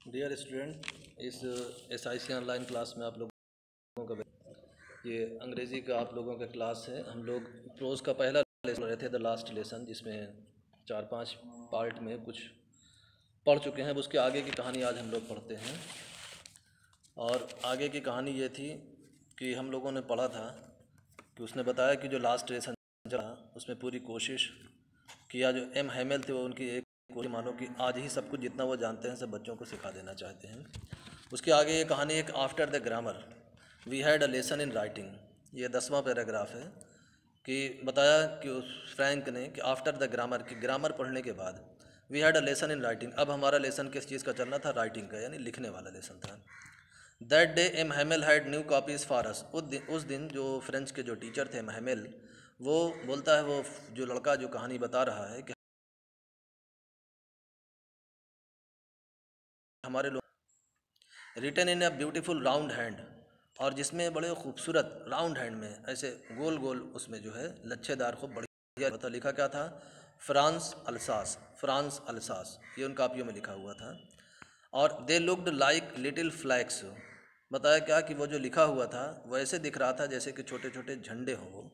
Dear student, इस SIC online class में आप लोगों का ये अंग्रेज़ी का आप लोगों का क्लास है। हम लोग प्रोज का पहला लेसन रहे थे, द लास्ट लेसन, जिसमें 4-5 पार्ट में कुछ पढ़ चुके हैं। उसके आगे की कहानी आज हम लोग पढ़ते हैं। और आगे की कहानी ये थी कि हम लोगों ने पढ़ा था कि उसने बताया कि जो लास्ट लेसन चला उसमें पूरी कोशिश किया। जो M. हेमेल थे वो उनकी एक कोशिश मानो कि आज ही सब कुछ जितना वो जानते हैं सब बच्चों को सिखा देना चाहते हैं। उसके आगे ये कहानी एक after the grammar we had a lesson in writing, ये 10वां पैराग्राफ है कि बताया कि उस फ्रैंक ने कि आफ्टर द ग्रामर की ग्रामर पढ़ने के बाद we had a lesson in writing, अब हमारा लेसन किस चीज़ का चलना था? राइटिंग का, यानी लिखने वाला लेसन था। That day M. Hamel had new copies for us, उस दिन जो फ्रेंच के जो टीचर थे M. हेमेल, वो बोलता है, वो जो लड़का जो कहानी बता रहा है कि हमारे लोग written in a beautiful round hand, और जिसमें बड़े खूबसूरत राउंड हैंड में ऐसे गोल गोल उसमें जो है लच्छेदार खूब बढ़िया था। लिखा क्या था? फ्रांस अल्सास, फ्रांस अल्सास, ये उन कापियों में लिखा हुआ था। और they looked like little flags, बताया क्या कि वो जो लिखा हुआ था वो ऐसे दिख रहा था जैसे कि छोटे छोटे झंडे हों वो,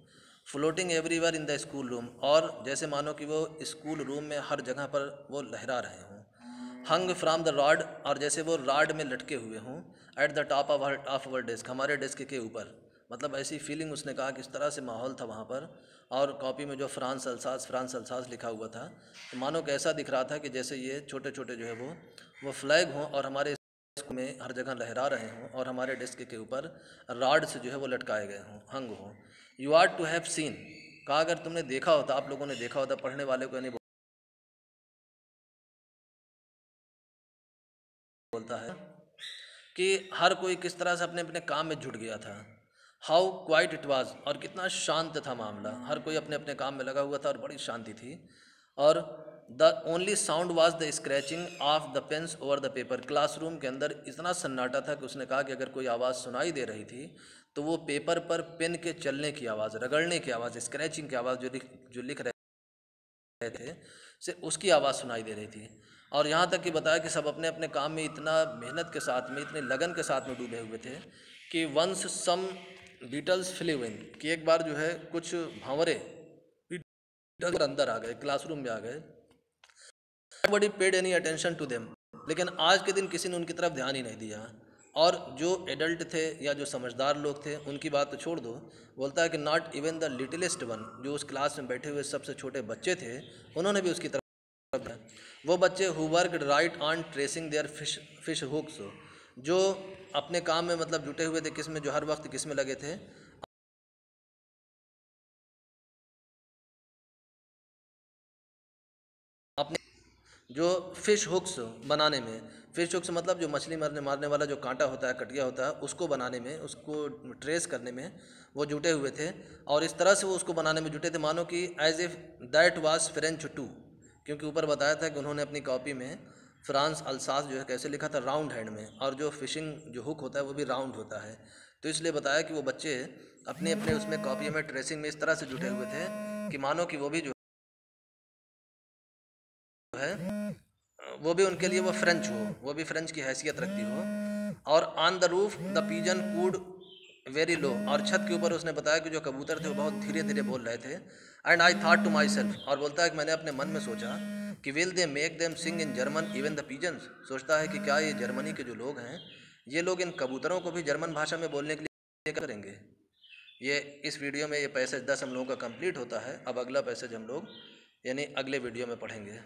floating everywhere in the school room, और जैसे मानो कि वो स्कूल रूम में हर जगह पर वो लहरा रहे हों। हंग फ्रॉम द रॉड, और जैसे वो रॉड में लटके हुए हों। At the top of our desk, हमारे डेस्क के ऊपर, मतलब ऐसी फीलिंग उसने कहा कि इस तरह से माहौल था वहाँ पर। और कॉपी में जो फ्रांस अल्सास लिखा हुआ था, तो मानो कैसा दिख रहा था कि जैसे ये छोटे छोटे जो है वो फ्लैग हों और हमारे में हर जगह लहरा रहे हों, और हमारे डेस्क के ऊपर रॉड से जो है वो लटकाए गए हों, हंग हों। You are to have seen, कहा अगर तुमने देखा होता, आप लोगों ने देखा होता, पढ़ने वाले को नहीं बोलता है कि हर कोई किस तरह से अपने अपने काम में जुट गया था। हाउ क्वाइट इट वाज, और कितना शांत था मामला, हर कोई अपने अपने काम में लगा हुआ था और बड़ी शांति थी। और the only sound was the scratching of the pens over the paper, classroom के अंदर इतना सन्नाटा था कि उसने कहा कि अगर कोई आवाज़ सुनाई दे रही थी तो वो पेपर पर पेन के चलने की आवाज़, रगड़ने की आवाज़, स्क्रैचिंग की आवाज़, जो लिख रहे थे से उसकी आवाज़ सुनाई दे रही थी। और यहाँ तक कि बताया कि सब अपने अपने काम में इतना मेहनत के साथ में, इतने लगन के साथ में डूबे हुए थे कि वंस सम बीटल्स फ्लेव इन, कि एक बार जो है कुछ भंवरे बीटल्स अंदर आ गए, क्लासरूम में आ गए। Nobody paid any attention to them, लेकिन आज के दिन किसी ने उनकी तरफ ध्यान ही नहीं दिया। और जो एडल्ट थे या जो समझदार लोग थे उनकी बात तो छोड़ दो, बोलता है कि नॉट इवन द लिटिलेस्ट वन, जो उस क्लास में बैठे हुए सबसे छोटे बच्चे थे, उन्होंने भी उसकी तरफ, वो बच्चे who worked right on tracing their fish hooks, जो अपने काम में मतलब जुटे हुए थे, किस में, जो हर वक्त किस में लगे थे, अपने जो फिश हुक्स बनाने में, फिश हुक्स मतलब जो मछली मारने वाला जो कांटा होता है, कटिया होता है, उसको बनाने में, उसको ट्रेस करने में वो जुटे हुए थे। और इस तरह से वो उसको बनाने में जुटे थे मानो कि as if that was French too, क्योंकि ऊपर बताया था कि उन्होंने अपनी कॉपी में फ्रांस अल्सास जो है कैसे लिखा था? राउंड हैंड में, और जो फिशिंग जो हुक होता है वो भी राउंड होता है। तो इसलिए बताया कि वो बच्चे अपने अपने उसमें कॉपी में ट्रेसिंग में इस तरह से जुटे हुए थे कि मानो कि वो भी जो है वो भी उनके लिए वो फ्रेंच हो, वो भी फ्रेंच की हैसियत रखती हो। और on the roof the pigeon could very low, और छत के ऊपर उसने बताया कि जो कबूतर थे वो बहुत धीरे धीरे बोल रहे थे। And I thought to myself, और बोलता है कि मैंने अपने मन में सोचा कि will they make them sing in German even the pigeons, सोचता है कि क्या ये जर्मनी के जो लोग हैं, ये लोग इन कबूतरों को भी जर्मन भाषा में बोलने के लिए करेंगे। ये इस वीडियो में ये पैसेज 10 हम लोगों का कंप्लीट होता है। अब अगला पैसेज हम लोग यानी अगले वीडियो में पढ़ेंगे।